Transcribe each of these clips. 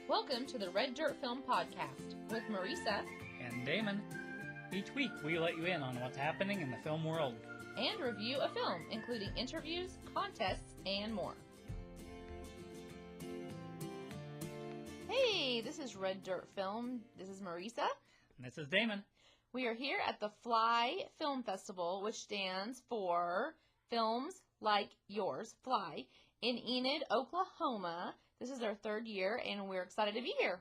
Welcome to the Red Dirt Film Podcast with Marisa and Damon. Each week we let you in on what's happening in the film world and review a film, including interviews, contests, and more. Hey, this is Red Dirt Film. This is Marisa. And this is Damon. We are here at the FLY Film Festival, which stands for Films Like Yours, FLY, in Enid, Oklahoma. This is our third year, and we're excited to be here.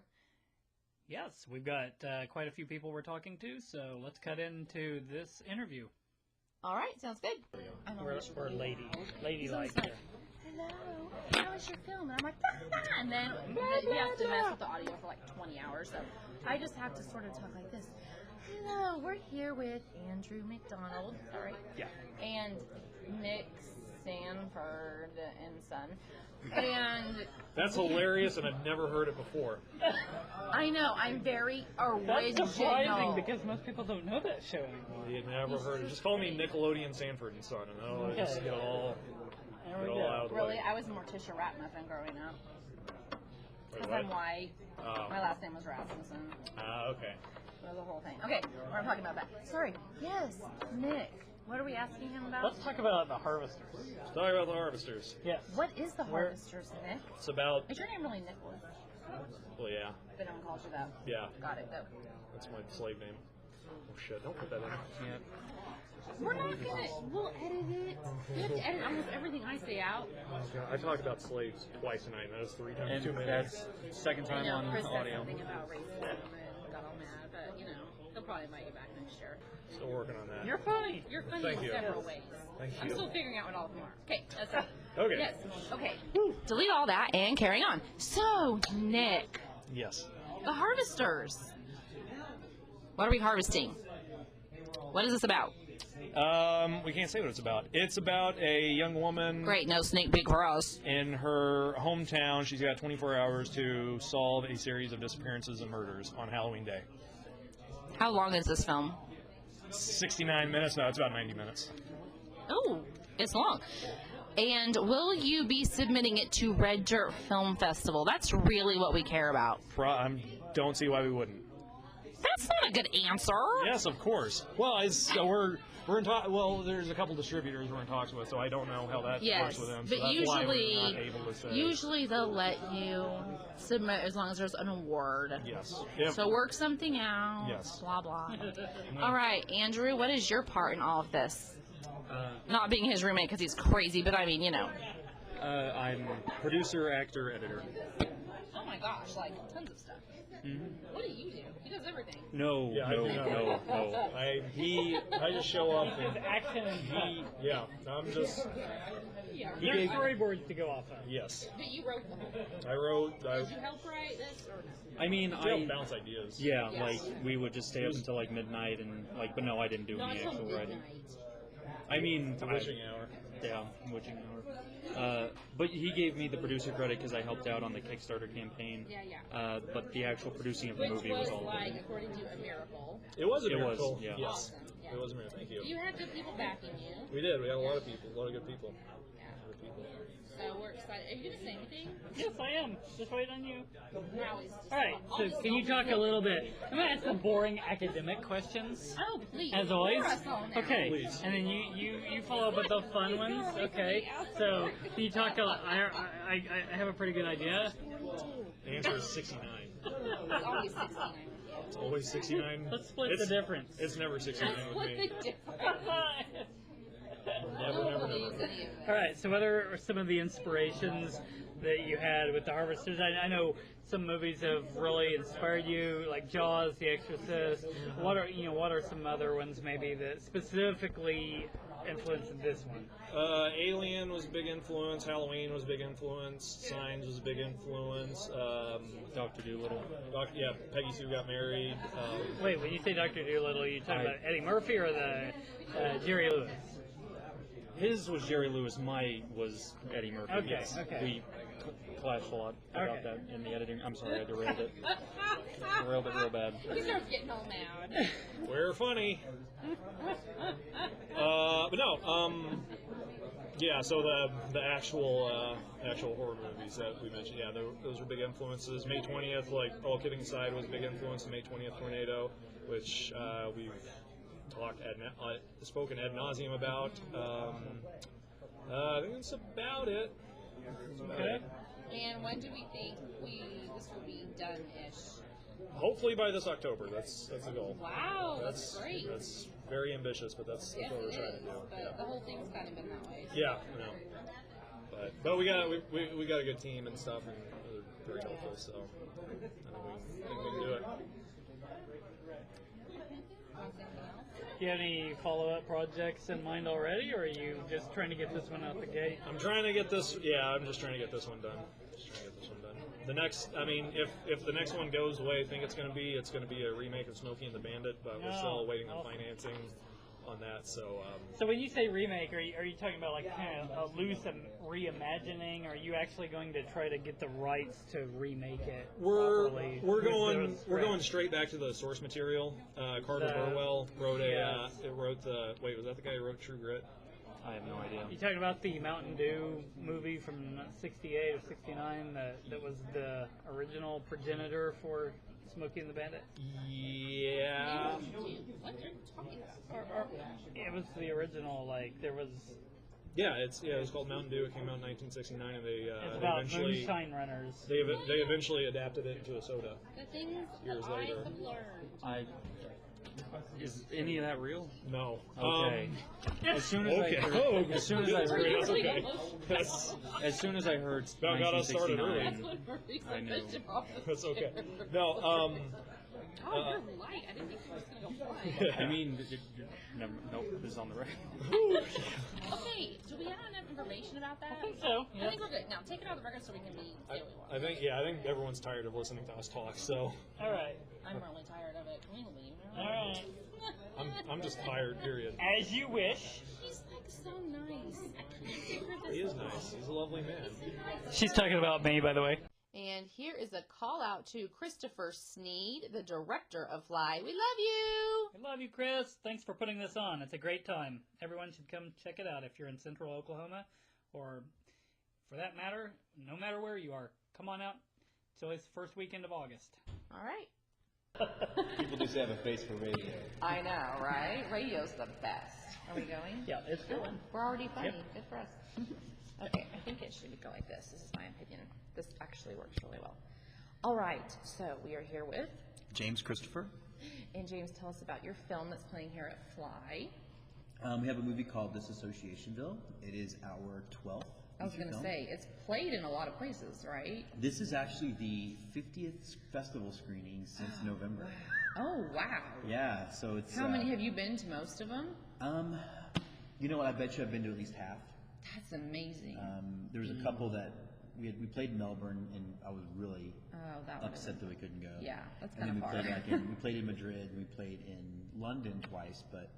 Yes, we've got quite a few people we're talking to, so let's cut into this interview. All right, sounds good. We're lady-like here. Hello, how was your film? And I'm like, and then you have to mess with the audio for like 20 hours, so I just have to sort of talk like this. Hello, we're here with Andrew McDonald, sorry, yeah, and Nick Sanford and son, and that's hilarious, and I've never heard it before. I know, I'm very original. That's surprising because most people don't know that show anymore. You've never heard it. Just call me Nickelodeon Sanford and son, and I'll just get it all out of the way. Really, I was Morticia Ratmuffin growing up. Because I'm white. My last name was Rasmussen. Okay. That was the whole thing. Okay, we're talking about that. Sorry. Yes, Nick. What are we asking him about? Let's talk about the Harvesters. Let's talk about the Harvesters. Yes. What is the Harvesters, Nick? It's about... Is your name really Nicholas? Well, yeah. But no one calls you that. Yeah. Got it, though. That's my slave name. Oh, shit. Don't put that in. Yeah. We're not gonna... We'll edit it. You have to edit almost everything I say out. I talked about slaves twice tonight, and that was 3 times too many. That's second time on Chris said audio. something about racism and got all mad, but, you know, he'll probably invite you back next year. Still working on that. You're funny. You're funny Thank in you. several ways. Thank I'm you. still figuring out what all of them are. Okay, that's it. Okay. Yes, okay. Delete all that and carry on. So, Nick, Yes. the Harvesters. What are we harvesting? What is this about? We can't say what it's about. It's about a young woman. Great, no sneak peek for us. In her hometown. She's got 24 hours to solve a series of disappearances and murders on Halloween Day. How long is this film? 69 minutes. No, it's about 90 minutes. Oh, it's long. And will you be submitting it to Red Dirt Film Festival? That's really what we care about. Don't see why we wouldn't. That's not a good answer. Yes, of course. Well, we're in talk. Well, there's a couple distributors we're in talks with, so I don't know how that works with them. So but that's why we're not able to say. Usually they'll let you submit as long as there's an award. Yes. Yep. So work something out. Yes. Blah blah. All right, Andrew, what is your part in all of this? Not being his roommate because he's crazy, but I mean, you know. I'm producer, actor, editor. Oh my gosh, like tons of stuff. Mm-hmm. What do you do? He does everything. No. I just show up. It's action and I'm just. There's storyboards to go off of. Yes. But you wrote them. I wrote. Did you help write this? Or? I mean, I bounce ideas. Yeah, Yes. like we would just stay up until like midnight and like, but no, I didn't do any actual writing. I mean, The witching hour. Yeah, witching hour. But he gave me the producer credit because I helped out on the Kickstarter campaign. Yeah. But the actual producing of the Which movie was was all of like, it. according to a miracle. It was a It was, miracle. yeah. Yes. Awesome. Yeah. It was a miracle. Thank you. You had good people backing you. We did. We had a lot of people. A lot of good people. Yeah. Good people. So we're excited. Are you going to say anything? Yes, I am. Just waiting on you. Now he's just All right, so can you talk a little bit? I'm going to ask some boring academic questions. Oh, please. As always. Pour us all now. Okay, Please. and then you follow up with the fun ones. Okay, so can you talk? I have a pretty good idea. The answer is 69. It's always 69 with you. It's always 69. Let's split the difference. It's never 69 with What's me. the difference? Never. All right, so what are some of the inspirations that you had with the Harvesters? I know some movies have really inspired you, like Jaws, The Exorcist. What are some other ones maybe that specifically influenced this one? Alien was a big influence. Halloween was a big influence. Signs was a big influence. Dr. Dolittle. Peggy Sue Got Married. Wait, when you say Dr. Dolittle, are you talking about Eddie Murphy or the Jerry Lewis? His was Jerry Lewis. My was Eddie Murphy. Okay, Yes. okay. We clashed a lot about Okay. that in the editing. I'm sorry, I derailed it. Derailed it real bad. He starts getting all mad. We're funny. But no. Yeah, so the actual horror movies that we mentioned, yeah, those were big influences. May 20th, like all kidding aside, was a big influence. May 20th Tornado, which we've spoken ad nauseum about. I think that's about it. Okay. And when do we think this will be done-ish? Hopefully by this October. That's the goal. Wow, that's great. That's very ambitious, but that's what we're trying to do. But the whole thing's kind of been that way. Yeah, I know. But we got a good team and stuff, and they're very helpful. So I think we can do it. Do you have any follow-up projects in mind already, or are you just trying to get this one out the gate? I'm trying to get this. Yeah, I'm just trying to get this one done. The next, I mean, if the next one goes the way I think it's going to be a remake of Smokey and the Bandit, but we're still waiting on financing on that. So when you say remake, are you talking about like kind of a loose reimagining? Or are you actually going to try to get the rights to remake it? We're going straight back to the source material. Carter Burwell wrote was that the guy who wrote True Grit? I have no idea. You talking about the Mountain Dew movie from '68 or '69 that was the original progenitor for Smokey and the Bandit? Yeah. What are you talking about? It was the original. Like there was. Yeah, it was called Mountain Dew. It came out in 1969, and they about eventually moonshine runners. They eventually adapted it into a soda. The things years that later. I have learned. Is any of that real? No. Okay. As soon as I heard, as soon as I heard That got us started early. 1969, I knew. That's okay. No. Oh, you're light. I didn't think you were going to go fly. I mean, nope, this is on the record. Okay, do we have enough information about that? I think so. I think we're good. Now, take it out of the record so we can say what we want. I think everyone's tired of listening to us talk. So. All right. I'm really tired of it. Can we leave? All right. I'm just tired. Period. As you wish. He's like so nice. I can't figure this He is nice. He's a lovely man. She's talking about me, by the way. And here is a call out to Christopher Sneed, the director of FLY. We love you! I love you, Chris. Thanks for putting this on. It's a great time. Everyone should come check it out if you're in central Oklahoma, or for that matter, no matter where you are. Come on out. It's always the first weekend of August. All right. People just have a face for radio. I know, right? Radio's the best. Are we going? Yeah, it's going. We're already funny. Yep. Good for us. Okay, I think it should go like this. This is my opinion. This actually works really well. All right, so we are here with James Christopher. And James, tell us about your film that's playing here at FLY. We have a movie called Disassociationville. It is our 12th. I was going to say, it's played in a lot of places, right? This is actually the 50th festival screening since November. Oh, wow. Yeah, so it's... How many have you been to? Most of them? You know what, I bet you I've been to at least half. That's amazing. There was a couple that we played in Melbourne, and I was really upset that we couldn't go. Yeah, that's and kind then of hard. we played in Madrid, we played in London twice, but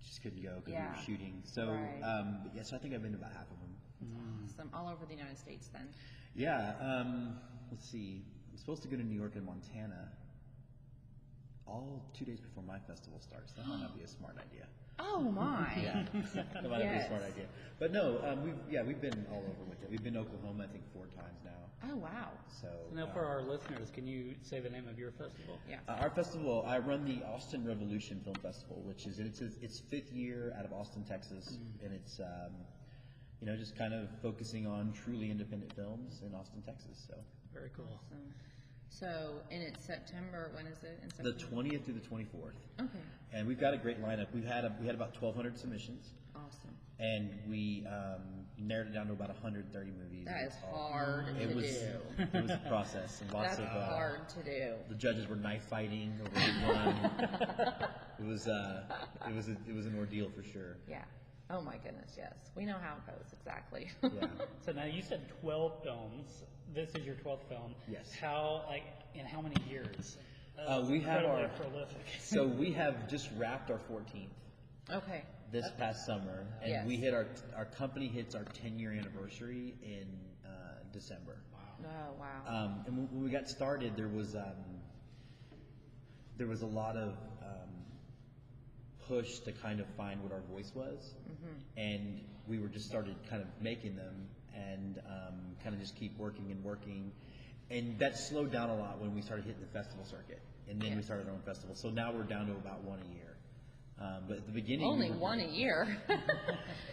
just couldn't go because we were shooting. So, right. So I think I've been to about half of them. Awesome. All over the United States then. Yeah. Let's see. I'm supposed to go to New York and Montana all 2 days before my festival starts. That might not be a smart idea. Oh my! Yeah, that might not be a smart idea. But no, we've been all over with it. We've been to Oklahoma, I think, 4 times now. Oh wow! So Now, for our listeners, can you say the name of your festival? Yeah. Our festival, I run the Austin Revolution Film Festival, which is its 5th year out of Austin, Texas, and it's just kind of focusing on truly independent films in Austin, Texas. So Very cool. Awesome. So, and it's September. When is it? In September? the 20th through the 24th. Okay. And we've got a great lineup. We had about 1,200 submissions. Awesome. And we narrowed it down to about 130 movies. That is hard to do. It was a process. And lots That's of, hard to do. The judges were knife fighting over which one. It was an ordeal for sure. Yeah. Oh my goodness, yes. We know how it goes, exactly. Yeah. So now you said 12 films. This is your 12th film. Yes. In how many years? We have Incredibly prolific. So we have just wrapped our 14th Okay. this past summer, and Yes. we hit our company hits our 10-year anniversary in December. Oh, wow. And when we got started, there was a lot of push to kind of find what our voice was, and we were just started kind of making them, and kind of just keep working and working, and that slowed down a lot when we started hitting the festival circuit, and then we started our own festival. So now we're down to about one a year. But at the beginning, only one a year,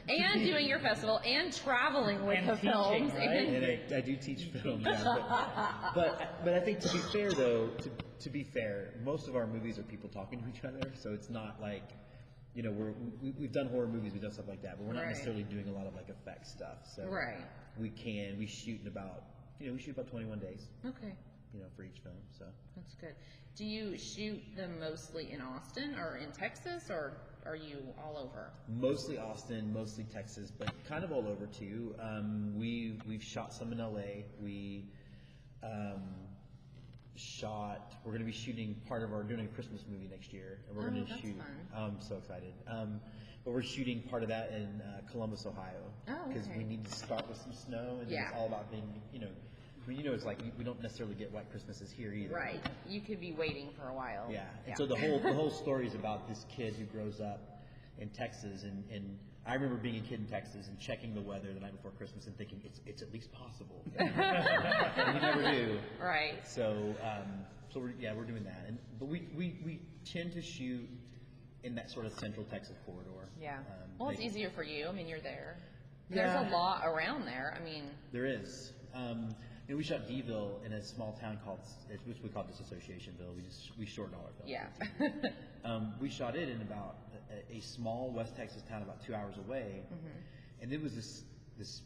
and doing your festival and traveling with And the teaching, films. right? and I do teach film, yeah, but I think to be fair though, to be fair, most of our movies are people talking to each other, so it's not like, you know, we've done horror movies, we've done stuff like that, but we're not necessarily doing a lot of like effects stuff. So we shoot in about 21 days. Okay. You know, for each film. So That's good. Do you shoot them mostly in Austin or in Texas, or are you all over? Mostly Austin, mostly Texas, but kind of all over too. We've shot some in LA. We're going to be shooting doing a Christmas movie next year, and we're going to shoot. Fun. I'm so excited. But we're shooting part of that in Columbus, Ohio, because we need to start with some snow, and it's all about being, it's like we don't necessarily get white Christmases here either. Right. You could be waiting for a while. Yeah. And so the whole story is about this kid who grows up in Texas, and I remember being a kid in Texas and checking the weather the night before Christmas and thinking it's at least possible. And you never do. Right. So we're doing that, but we tend to shoot in that sort of central Texas corridor. Yeah. Well, it's easier for you. I mean, you're there. Yeah. There's a lot around there. I mean, there is. We shot Deville in a small town which we call Disassociationville. We shorten all our films. Yeah. We shot it in about a small West Texas town about 2 hours away, and it was this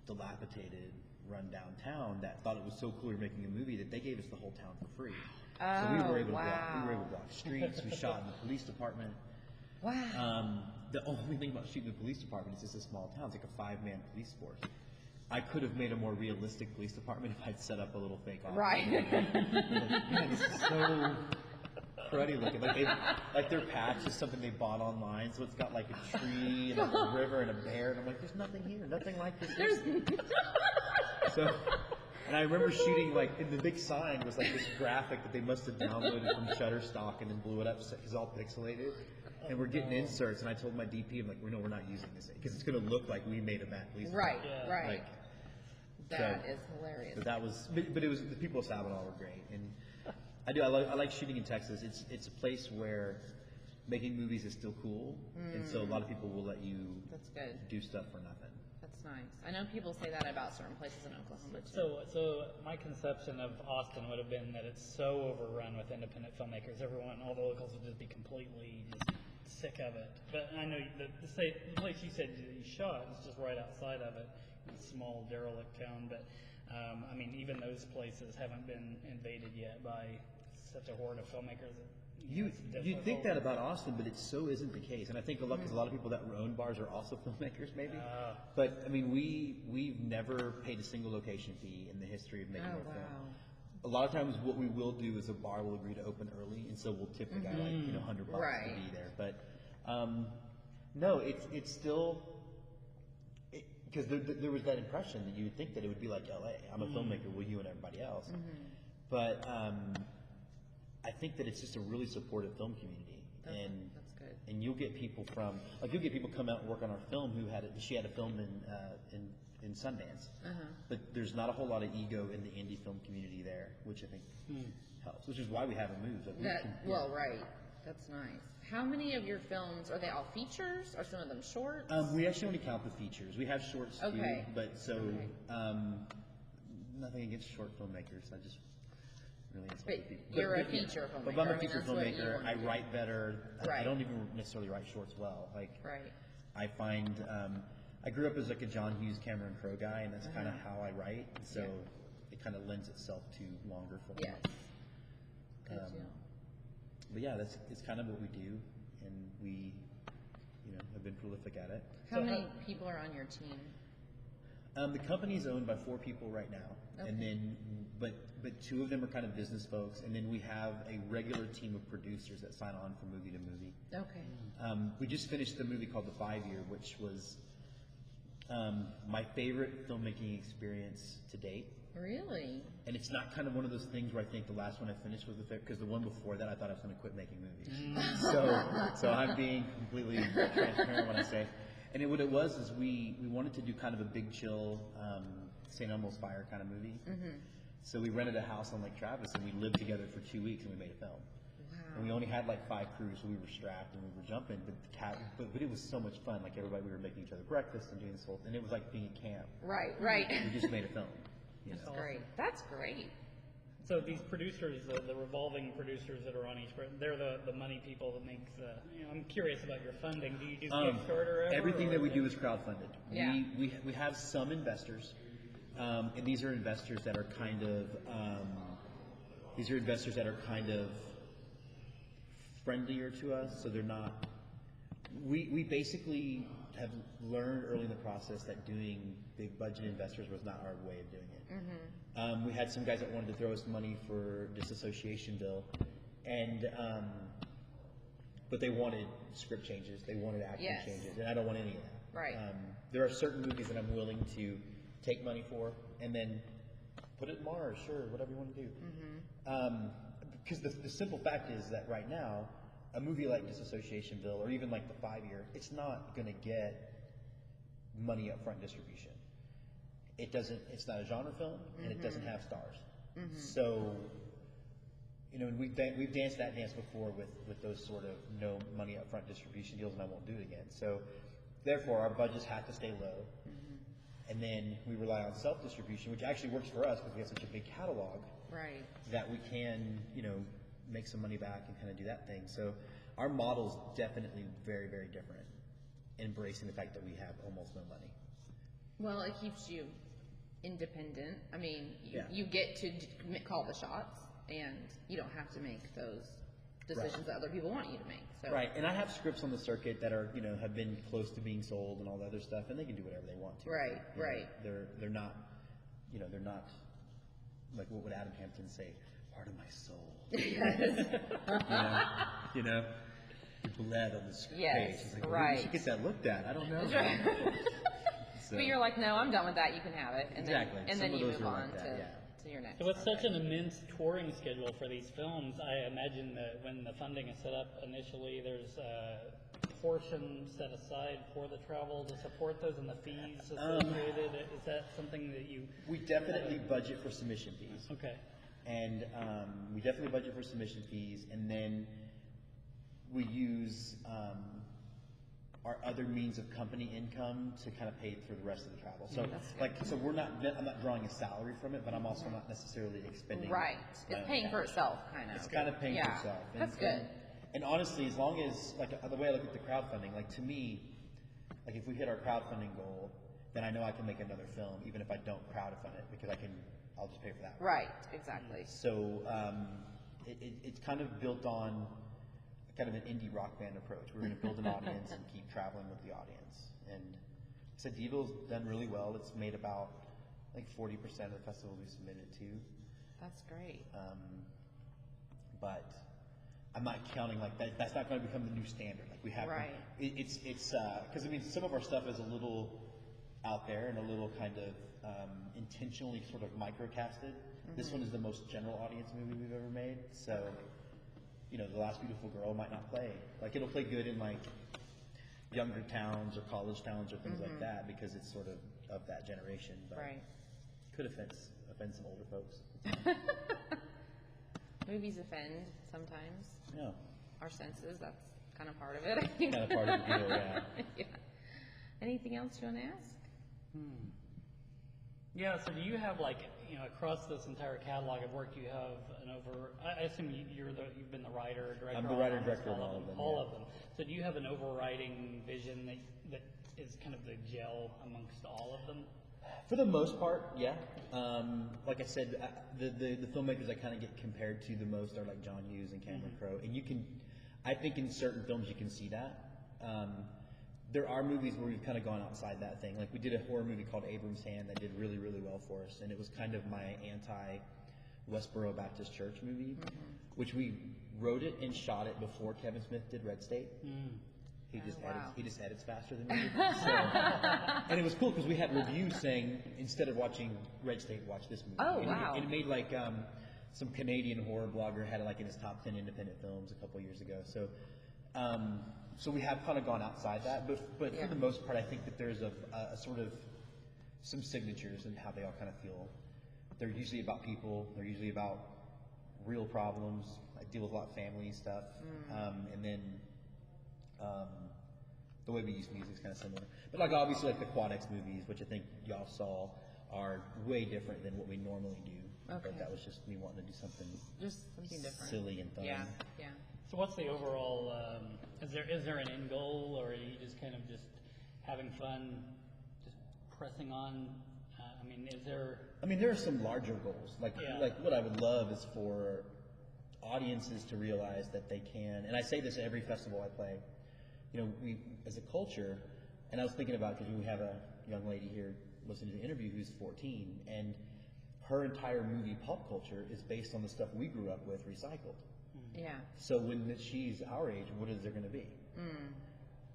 dilapidated, run-down town that thought it was so cool we were making a movie that they gave us the whole town for free. So we were able to walk streets. We shot in the police department. Wow. The only thing about shooting the police department is it's a small town. It's like a 5-man police force. I could have made a more realistic police department if I'd set up a little fake office. Right. Man, this is so cruddy looking. Like their patch is something they bought online, so it's got like a tree and a river and a bear, and I'm like, there's nothing here, nothing like this. So, and I remember shooting in the big sign was like this graphic that they must have downloaded from Shutterstock and then blew it up because it's all pixelated. And we're getting inserts, and I told my DP, I'm like, no, we're not using this because it's going to look like we made a bad police. Right. Yeah. Right. That is hilarious. But that was, but it was the people of Sabinal were great, and I like shooting in Texas. It's a place where making movies is still cool, and so a lot of people will let you do stuff for nothing. That's nice. I know people say that about certain places in Oklahoma too. So my conception of Austin would have been that it's so overrun with independent filmmakers. All the locals would just be completely just sick of it. But I know the place you said that you shot is just right outside of it, in a small derelict town. But I mean, even those places haven't been invaded yet by such a horde of filmmakers. You'd think that about Austin, but it so isn't the case. And I think because a lot of people that own bars are also filmmakers, maybe. But I mean, we've never paid a single location fee in the history of making our film. A lot of times, what we will do is a bar will agree to open early, and so we'll tip the guy $100 to be there. But no, it's still because there was that impression that you would think that it would be like LA. I'm a filmmaker, will you and everybody else. But I think that it's just a really supportive film community, and that's good. And you'll get people come out and work on our film she had a film in Sundance, but there's not a whole lot of ego in the indie film community there, which I think helps. Which is why we haven't moved. Right. That's nice. How many of your films are they all features? Are some of them shorts? We actually only count the features. We have shorts too, but nothing against short filmmakers. I just. But you're a feature filmmaker. But I'm a feature filmmaker. I write better. I don't even necessarily write shorts well. I find I grew up as like a John Hughes, Cameron Crowe guy, and that's kind of how I write. So it kind of lends itself to longer films. Yes. Good deal. But yeah, it's kind of what we do, and we, have been prolific at it. How many people are on your team? The company's owned by 4 people right now, and then but 2 of them are kind of business folks, and then we have a regular team of producers that sign on from movie to movie. Okay. We just finished a movie called The 5 Year, which was my favorite filmmaking experience to date. Really? And it's not kind of one of those things where I think the last one I finished was because the one before that I thought I was going to quit making movies. So I'm being completely transparent when I say. And what it was is we wanted to do kind of a big chill, St. Elmo's Fire kind of movie. So we rented a house on Lake Travis and we lived together for 2 weeks and we made a film. And we only had like 5 crews, so we were strapped and we were jumping. But it was so much fun. Like everybody, we were making each other breakfast and doing this whole, and it was like being at camp. Right. We just made a film. That's great. That's great. So these producers, the revolving producers that are on each, they're the money people that make the. I'm curious about your funding. Do you do Kickstarter? Everything that we do is crowdfunded. Yeah. We have some investors, and these are investors that are kind of friendlier to us. So they're not. We basically have learned early in the process that doing big budget investors was not our way of doing it. We had some guys that wanted to throw us money for disassociation bill, and but they wanted script changes, they wanted acting changes, and I don't want any of that. Right. There are certain movies that I'm willing to take money for, and then put it in Mars, sure, whatever you want to do. Because the simple fact is that right now, a movie like Disassociation Bill, or even like The 5 Year, it's not going to get money upfront distribution. It doesn't. It's not a genre film, and it doesn't have stars. So, we've danced that dance before with those sort of no money upfront distribution deals, and I won't do it again. So, therefore, our budgets have to stay low, and then we rely on self-distribution, which actually works for us because we have such a big catalog. Right. That we can, make some money back and kind of do that thing. So, our model's definitely very, very different, embracing the fact that we have almost no money. Well, it keeps you independent. I mean, you get to call the shots, and you don't have to make those decisions that other people want you to make. So. Right, and I have scripts on the circuit that are, have been close to being sold and all the other stuff, and they can do whatever they want to. Right, right. They're not, they're not like what would Adam Hampton say? Part of my soul. Yes. The blood on the page. Yes, It's like, right. You should get that looked at. I don't know. So. But you're like, no, I'm done with that. You can have it. And exactly. Then you move on like to your next. So it's such an immense touring schedule for these films. I imagine that when the funding is set up initially, there's a portion set aside for the travel to support those and the fees associated. Is that something that you? We definitely budget for submission fees. Okay. And we definitely budget for submission fees, and then we use our other means of company income to kind of pay for the rest of the travel. So, I'm not drawing a salary from it, but I'm also not necessarily expending. Right, it's paying for itself, kind of. It's kind of paying for itself. That's good. And honestly, as long as the way I look at the crowdfunding, to me, if we hit our crowdfunding goal, then I know I can make another film, even if I don't crowdfund it, because I'll just pay for that. Right, exactly. So it's kind of built on kind of an indie rock band approach. We're going to build an audience and keep traveling with the audience. And Sedivo's done really well. It's made about 40% of the festivals we submitted to. That's great. But I'm not counting that. That's not going to become the new standard. We have. Right. It's because some of our stuff is a little out there and a little kind of intentionally sort of microcasted. This one is the most general audience movie we've ever made. So. The Last Beautiful Girl might not play. It'll play good in younger towns or college towns or things like that because it's sort of that generation. But right. Could offend some older folks. Movies offend sometimes. Yeah. Our senses, that's kind of part of it, I think. Kind of part of the deal, yeah. Yeah. Anything else you want to ask? Yeah, so do you have across this entire catalog of work, you have I assume you've been the writer, director. I'm the writer and director of all of them. All of them. So do you have an overriding vision that is kind of the gel amongst all of them? For the most part, yeah. Like I said, the filmmakers I kind of get compared to the most are John Hughes and Cameron Crowe, and I think in certain films you can see that. There are movies where we've kind of gone outside that thing. We did a horror movie called Abram's Hand that did really, really well for us, and it was kind of my anti-Westboro Baptist Church movie, which we wrote it and shot it before Kevin Smith did Red State. He just edits faster than me. So, and it was cool because we had reviews saying instead of watching Red State, watch this movie. Oh, and wow. It made like some Canadian horror blogger had it like in his top 10 independent films a couple years ago. So, so we have kind of gone outside that, but for the most part, I think that there's a sort of some signatures in how they all kind of feel. They're usually about people. They're usually about real problems. I deal with a lot of family stuff, and then the way we use music is kind of similar. But like obviously like the Quad X movies, which I think y'all saw, are way different than what we normally do. Okay. But that was just me wanting to do something different. silly and fun. Yeah. So what's the overall? Is there an end goal, or are you just kind of just having fun, just pressing on? There are some larger goals. Like what I would love is for audiences to realize that they can. And I say this at every festival I play. We as a culture, and I was thinking about because we have a young lady here listening to the interview who's 14, and her entire movie pop culture is based on the stuff we grew up with recycled. Yeah. So when she's our age, what is there going to be?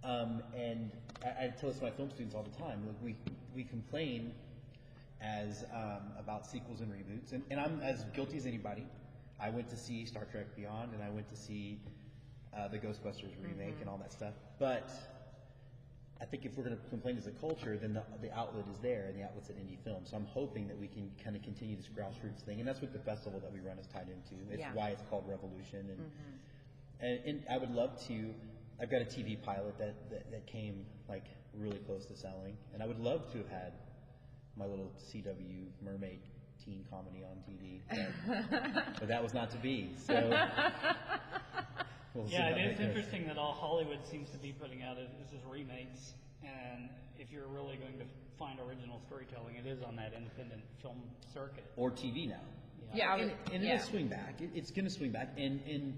And I tell this to my film students all the time. Look, we complain as about sequels and reboots, and I'm as guilty as anybody. I went to see Star Trek Beyond, and I went to see the Ghostbusters remake and all that stuff. But I think if we're going to complain as a culture, then the outlet is there, and the outlet's at indie film. So I'm hoping that we can kind of continue this grassroots thing, and that's what the festival that we run is tied into. It's why it's called Revolution, and I would love to. I've got a TV pilot that came like really close to selling, and I would love to have had my little CW mermaid teen comedy on TV, but that was not to be. So we'll see how It that is goes. interesting that all Hollywood seems to be putting out is just remakes, and if you're really going to find original storytelling, it is on that independent film circuit or TV now. And it'll swing back. It's going to swing back, and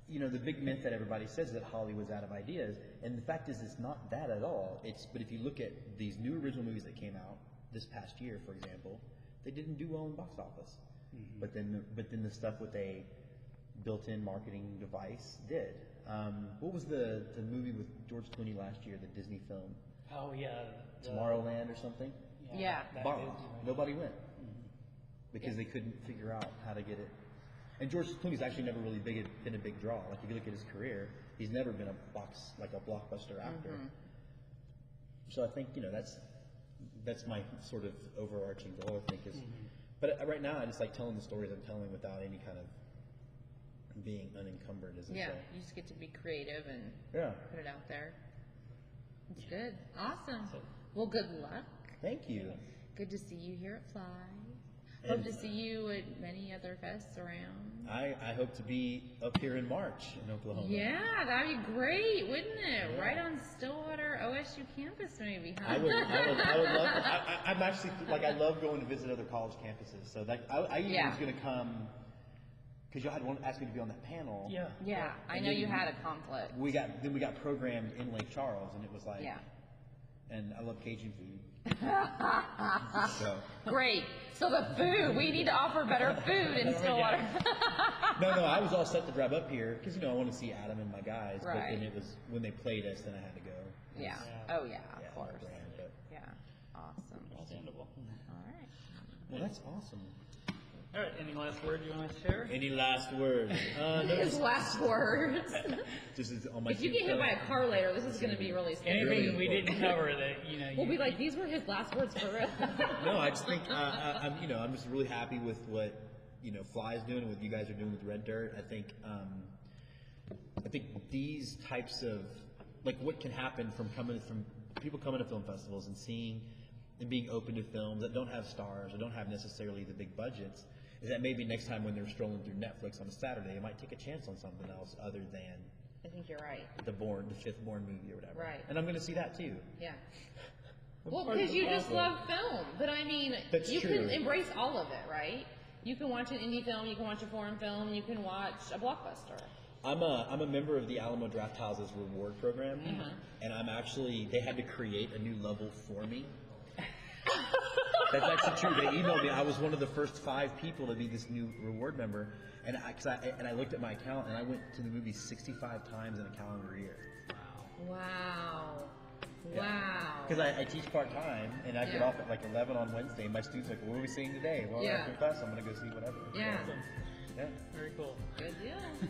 the big myth that everybody says is that Hollywood's out of ideas, and the fact is it's not that at all. But if you look at these new original movies that came out this past year, for example, they didn't do well in box office. But then the stuff with a built-in marketing device did. What was the movie with George Clooney last year, the Disney film? Oh yeah, Tomorrowland or something? Yeah. Bombed. Nobody went because they couldn't figure out how to get it. And George Clooney's actually never really been a big draw. Like if you look at his career, he's never been a blockbuster actor. So I think that's my sort of overarching goal. I think is, but right now I just like telling the stories I'm telling without any kind of being unencumbered, as they say. You just get to be creative and put it out there. It's good. Awesome. Well, good luck. Thank you. Good to see you here at FLY. Hope to see you at many other fests around. I hope to be up here in March in Oklahoma. Yeah, that'd be great, wouldn't it? Yeah. Right on Stillwater OSU campus, maybe. Huh? I would love. I'm actually like I love going to visit other college campuses. So that I even was going to come because y'all had asked me to be on that panel. Yeah. Yeah, I know you had a conflict. We got programmed in Lake Charles, and it was like. Yeah. And I love Cajun food. So. Great. So the food, we need to offer better food in Stillwater. No, I was all set to drive up here because I want to see Adam and my guys. Right. But then it was when they played us, then I had to go. Yeah. Oh yeah, of course. Yeah. Awesome. Understandable. All right. Well, that's awesome. All right. Any last words you want to share? Any last words? His last words. This is on my. If you get hit by a car later, this is going to be really scary. Anything we didn't cover that we'll be like, these were his last words for real. No, I just think I'm just really happy with what FLY is doing and what you guys are doing with Red Dirt. I think these types of what can happen from people coming to film festivals and seeing and being open to films that don't have stars or don't have necessarily the big budgets. Is that maybe next time when they're strolling through Netflix on a Saturday, they might take a chance on something else other than I think you're right. The Fifth Born movie or whatever. Right. And I'm going to see that too. Yeah. Well, because you just love film. But I mean, you can embrace all of it, right? You can watch an indie film, you can watch a foreign film, you can watch a blockbuster. I'm a member of the Alamo Drafthouse's reward program, and they had to create a new level for me. That's actually true. They emailed me. I was one of the first 5 people to be this new reward member, and I looked at my account, and I went to the movie 65 times in a calendar year. Wow. Yeah. Wow. Because I teach part-time, and I get off at like 11 on Wednesday, and my students are like, what are we seeing today? Well, after class, I'm going to go see whatever. Yeah. Yeah. Very cool. Good deal.